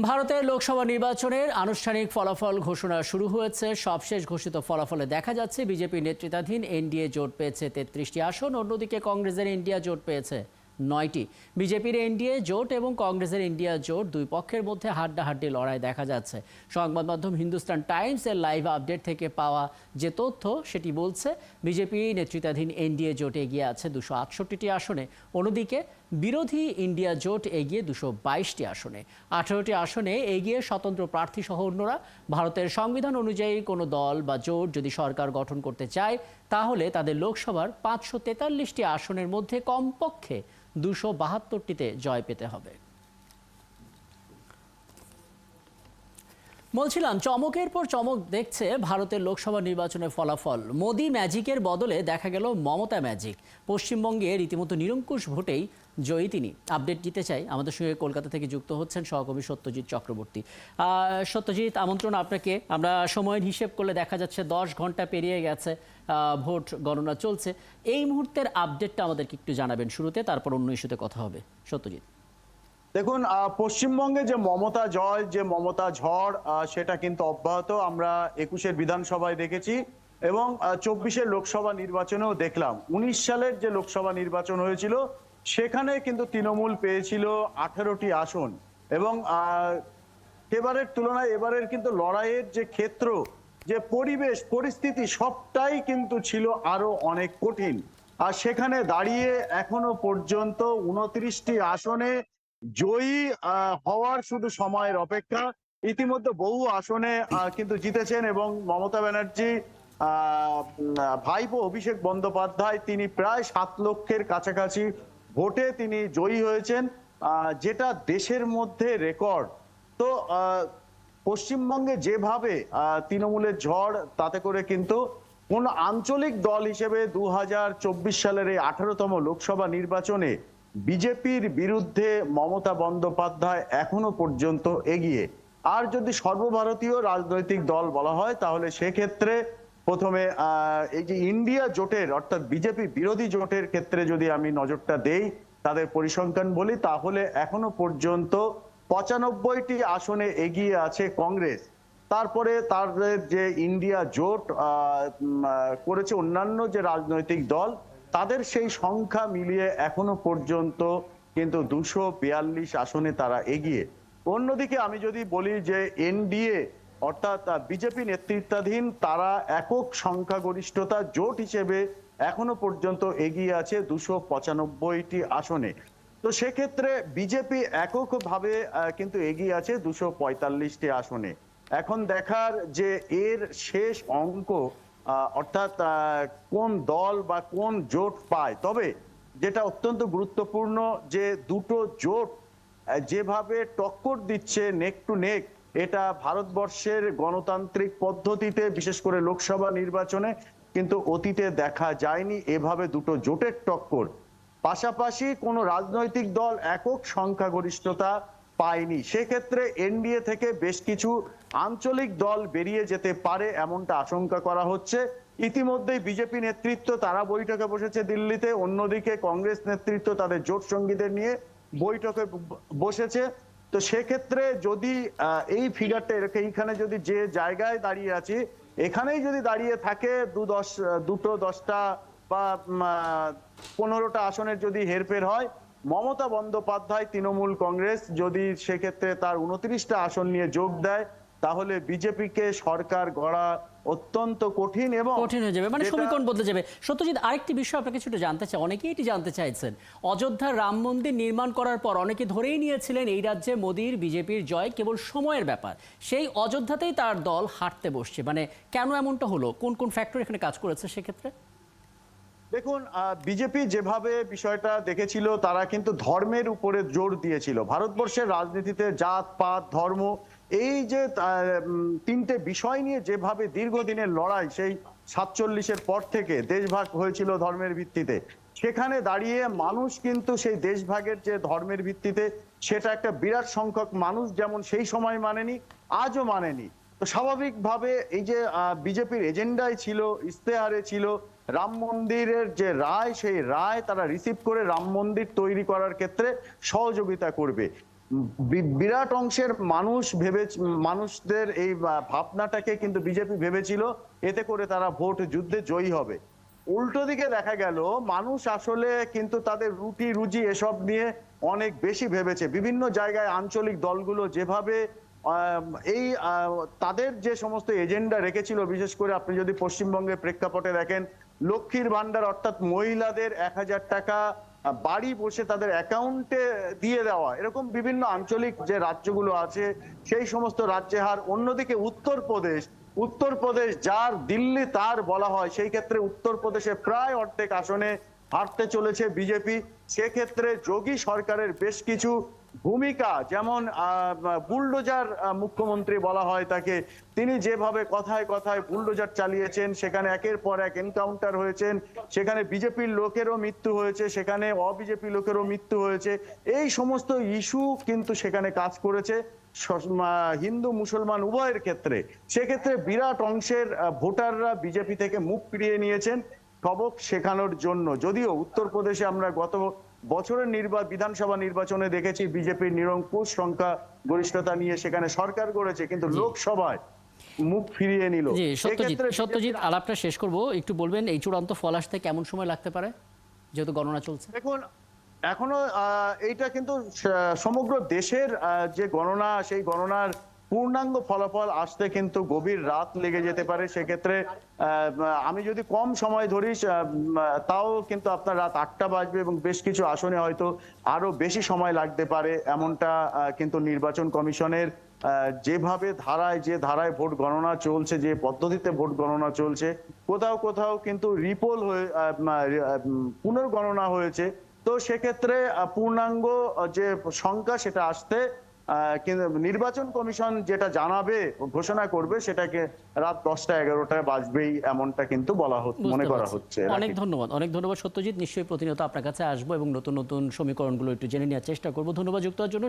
ভারতের লোকসভা নির্বাচনের আনুষ্ঠানিক ফলাফল ঘোষণা শুরু হয়েছে। সবশেষ ঘোষিত ফলাফলে দেখা যাচ্ছে বিজেপি নেতৃত্বাধীন এনডিএ জোট পেয়েছে 33টি আসন, অন্যদিকে কংগ্রেসের ইন্ডিয়া জোট পেয়েছে 9টি। বিজেপির এনডিএ জোট এবং কংগ্রেসের ইন্ডিয়া জোট দুই পক্ষের মধ্যে হাড্ডাহাড্ডি লড়াই দেখা যাচ্ছে। সংবাদ মাধ্যম হিন্দুস্তান টাইমস এর লাইভ আপডেট থেকে পাওয়া যে তথ্য সেটি বলছে বিজেপি নেতৃত্বাধীন এনডিএ জোট এগিয়ে আছে 268টি আসনে, অন্যদিকে বিরোধী ইন্ডিয়া জোট এগিয়ে 222টি আসনে। 18টি আসনে এগিয়ে স্বতন্ত্র প্রার্থী সহ অন্যরা। ভারতের সংবিধান অনুযায়ী কোনো দল বা জোট যদি সরকার গঠন করতে চায় তাহলে তাদের লোকসভার 543টি আসনের মধ্যে কমপক্ষে 272টিতে জয় পেতে হবে। বলছিলাম, চমকের পর চমক দেখছে ভারতের লোকসভা নির্বাচনের ফলাফল। মোদি ম্যাজিকের বদলে দেখা গেল মমতা ম্যাজিক। পশ্চিমবঙ্গে রীতিমতো নিরঙ্কুশ ভোটেই জয়ী তিনি। আপডেট দিতে চাই, আমাদের সঙ্গে কলকাতা থেকে যুক্ত হচ্ছেন সহকর্মী সত্যজিৎ চক্রবর্তী। সত্যজিৎ, আমন্ত্রণ আপনাকে। আমরা সময়ের হিসেব করলে দেখা যাচ্ছে 10 ঘন্টা পেরিয়ে গেছে, ভোট গণনা চলছে। এই মুহূর্তের আপডেটটা আমাদেরকে একটু জানাবেন শুরুতে, তারপর অন্য ইস্যুতে কথা হবে। সত্যজিৎ, দেখুন, পশ্চিমবঙ্গে যে মমতা জয়, যে মমতা ঝড়, সেটা কিন্তু অব্যাহত। আমরা 21-এর বিধানসভায় দেখেছি এবং 24-এর লোকসভা নির্বাচনেও দেখলাম। 19 সালের যে লোকসভা নির্বাচন হয়েছিল সেখানে কিন্তু তৃণমূল পেয়েছিল 18টি আসন এবং এবারের তুলনায় এবারের কিন্তু লড়াইয়ের যে ক্ষেত্র, যে পরিবেশ পরিস্থিতি, সবটাই কিন্তু ছিল আরো অনেক কঠিন। আর সেখানে দাঁড়িয়ে এখনো পর্যন্ত 29টি আসনে জয়ী হওয়ার শুধু সময়ের অপেক্ষা। ইতিমধ্যে বহু আসনে কিন্তু জিতেছেন এবং মমতা ব্যানার্জি ভাইপো অভিষেক বন্দ্যোপাধ্যায় তিনি প্রায় 7 লক্ষের কাছাকাছি ভোটে তিনি জয়ী হয়েছেন, যেটা দেশের মধ্যে রেকর্ড। তো পশ্চিমবঙ্গে যেভাবে তৃণমূলের ঝড়, তাতে করে কিন্তু কোন আঞ্চলিক দল হিসেবে 2024 সালের এই 18তম লোকসভা নির্বাচনে বিজেপির বিরুদ্ধে মমতা বন্দ্যোপাধ্যায় এখনো পর্যন্ত এগিয়ে। আর যদি সর্বভারতীয় রাজনৈতিক দল বলা হয় তাহলে সেক্ষেত্রে প্রথমে এই যে ইন্ডিয়া জোটের অর্থাৎ বিজেপি বিরোধী জোটের ক্ষেত্রে যদি আমি নজরটা দেই, তাদের পরিসংখ্যান বলি, তাহলে এখনো পর্যন্ত 95টি আসনে এগিয়ে আছে কংগ্রেস। তারপরে তাদের যে ইন্ডিয়া জোট করেছে অন্যান্য যে রাজনৈতিক দল, তাদের সেই সংখ্যা মিলিয়ে এখনো পর্যন্ত কিন্তু 242 আসনে তারা এগিয়ে। অন্যদিকে আমি যদি বলি যে এনডিএ অর্থাৎ বিজেপি নেতৃত্বাধীন তারা একক সংখ্যাগরিষ্ঠতা জোট হিসেবে এখনো পর্যন্ত এগিয়ে আছে 295টি আসনে। তো সেক্ষেত্রে বিজেপি এককভাবে কিন্তু এগিয়ে আছে 245টি আসনে। এখন দেখার যে এর শেষ অঙ্ক অর্থাৎ কোন দল বা কোন জোট পায়। তবে যেটা অত্যন্ত গুরুত্বপূর্ণ যে দুটো জোট যেভাবে টক্কর দিচ্ছে নেক টু নেক, এটা ভারতবর্ষের গণতান্ত্রিক পদ্ধতিতে বিশেষ করে লোকসভা নির্বাচনে কিন্তু অতীতে দেখা যায়নি এভাবে দুটো জোটের টক্কর। পাশাপাশি কোনো রাজনৈতিক দল একক সংখ্যাগরিষ্ঠতা পায়নি। সেক্ষেত্রে এনডিএ থেকে বেশ কিছু আঞ্চলিক দল বেরিয়ে যেতে পারে এমনটা আশঙ্কা করা হচ্ছে। ইতিমধ্যেই বিজেপি নেতৃত্ব তারা বৈঠকে বসেছে দিল্লিতে, অন্যদিকে কংগ্রেস নেতৃত্ব তাদের জোট সঙ্গীদের নিয়ে বৈঠকে বসেছে। তো সেক্ষেত্রে যদি এই ফিগারটা এইখানে যদি যে জায়গায় দাঁড়িয়ে আছি এখানেই যদি দাঁড়িয়ে থাকে দুটো 10টা বা 15টা আসনের যদি হেরফের হয়, মমতা বন্দ্যোপাধ্যায় তৃণমূল কংগ্রেস যদি সেক্ষেত্রে তার 29টা আসন নিয়ে যোগ দেয় তাহলে বিজেপিকে সরকার গড়া অত্যন্ত কঠিন এবং কঠিন হয়ে যাবে, মানে সমীকরণ বদলে যাবে। সত্যজিৎ, আরেকটি বিষয় আপনাকে ছোট জানতে চাই, অনেকেই এটি জানতে চাইছেন। অযোধ্যার রাম মন্দির নির্মাণ করার পর অনেকে ধরেই নিয়েছিলেন এই রাজ্যে মোদির বিজেপির জয় কেবল সময়ের ব্যাপার। সেই অযোধ্যাতেই তার দল হাঁটতে বসছে, মানে কেন এমনটা হলো? কোন কোন ফ্যাক্টর এখানে কাজ করেছে সেক্ষেত্রে? দেখুন, বিজেপি যেভাবে বিষয়টা দেখেছিল তারা কিন্তু ধর্মের উপরে জোর দিয়েছিল। ভারতবর্ষের রাজনীতিতে জাত পাত ধর্ম এই যে তিনটে বিষয় নিয়ে যেভাবে দীর্ঘদিনের লড়াই, সেই 47-এর পর থেকে দেশভাগ হয়েছিল ধর্মের ভিত্তিতে, সেখানে দাঁড়িয়ে মানুষ কিন্তু সেই দেশভাগের যে ধর্মের ভিত্তিতে সেটা একটা বিরাট সংখ্যক মানুষ যেমন সেই সময় মানেনি, আজও মানেনি। তো স্বাভাবিকভাবে এই যে বিজেপির এজেন্ডায় ছিল, ইশতেহারে ছিল রাম মন্দিরের যে রায়, সেই রায় তারা রিসিভ করে রাম মন্দির তৈরি করার ক্ষেত্রে সহযোগিতা করবে। বিরাট অংশের মানুষদের এই ভাবনাটাকে কিন্তু বিজেপি ভেবেছিল এতে করে তারা ভোট যুদ্ধে জয়ী হবে। উল্টো দিকে দেখা গেল মানুষ আসলে কিন্তু তাদের রুটি রুজি এসব নিয়ে অনেক বেশি ভেবেছে। বিভিন্ন জায়গায় আঞ্চলিক দলগুলো যেভাবে এই তাদের যে সমস্ত এজেন্ডা রেখেছিল, বিশেষ করে আপনি যদি পশ্চিমবঙ্গের প্রেক্ষাপটে দেখেন, লক্ষ্মীর ভান্ডার অর্থাৎ মহিলাদের 1000 টাকা বাড়ি বসে তাদের অ্যাকাউন্টে দিয়ে দেওয়া, এরকম বিভিন্ন আঞ্চলিক যে রাজ্যগুলো আছে সেই সমস্ত রাজ্যে হার। অন্যদিকে উত্তরপ্রদেশ যার দিল্লি তার বলা হয়, সেই ক্ষেত্রে উত্তরপ্রদেশে প্রায় অর্ধেক আসনে হারতে চলেছে বিজেপি। সেক্ষেত্রে যোগী সরকারের বেশ কিছু ভূমিকা, যেমন বুলডোজার মুখ্যমন্ত্রী বলা হয় তাকে, তিনি যেভাবে কথায় কথায় বুলডোজার চালিয়েছেন, সেখানে একের পর এক এনকাউন্টার হয়েছেন, সেখানে বিজেপির লোকেরও মৃত্যু হয়েছে, সেখানে অবিজেপি লোকেরও মৃত্যু হয়েছে। এই সমস্ত ইস্যু কিন্তু সেখানে কাজ করেছে হিন্দু মুসলমান উভয়ের ক্ষেত্রে। সেক্ষেত্রে বিরাট অংশের ভোটাররা বিজেপি থেকে মুখ ফিরিয়ে নিয়েছেন সবক শেখানোর জন্য। যদিও উত্তরপ্রদেশে আমরা গত বছরের বিধানসভা নির্বাচনে দেখেছি বিজেপির নিরঙ্কুশ সংখ্যা গরিষ্ঠতা নিয়ে সেখানে সরকার গড়েছে, কিন্তু লোকসভায় মুখ ফিরিয়ে নিল। জি, সত্যজিৎ আলাপটা শেষ করব, একটু বলবেন এই চূড়ান্ত ফল আসতে কেমন সময় লাগতে পারে, যেহেতু গণনা চলছে? দেখুন, এখনো এইটা কিন্তু সমগ্র দেশের যে গণনা, সেই গণনার পূর্ণাঙ্গ ফলাফল আসতে কিন্তু গভীর রাত লেগে যেতে পারে। সেক্ষেত্রে আমি যদি কম সময় ধরি, তাও কিন্তু আপনার রাত 8টা বাজবে এবং বেশ কিছু আসনে হয়তো আরো বেশি সময় লাগতে পারে। এমনটা কিন্তু নির্বাচন কমিশনের যে ধারায় ভোট গণনা চলছে, যে পদ্ধতিতে ভোট গণনা চলছে, কোথাও কোথাও কিন্তু রিপোল হয়ে পুনর্গণনা হয়েছে। তো সেক্ষেত্রে পূর্ণাঙ্গ যে সংখ্যা সেটা আসতে কিন্তু নির্বাচন কমিশন যেটা জানাবে, ঘোষণা করবে, সেটাকে রাত 10টা-11টায় বাজবেই, এমনটা কিন্তু মনে করা হচ্ছে। অনেক ধন্যবাদ সত্যজিৎ। নিশ্চয়ই প্রতিনিয়ত আপনার কাছে আসবো এবং নতুন নতুন সমীকরণগুলো একটু জেনে নেওয়ার চেষ্টা করবো। ধন্যবাদ যুক্ত হওয়ার জন্য।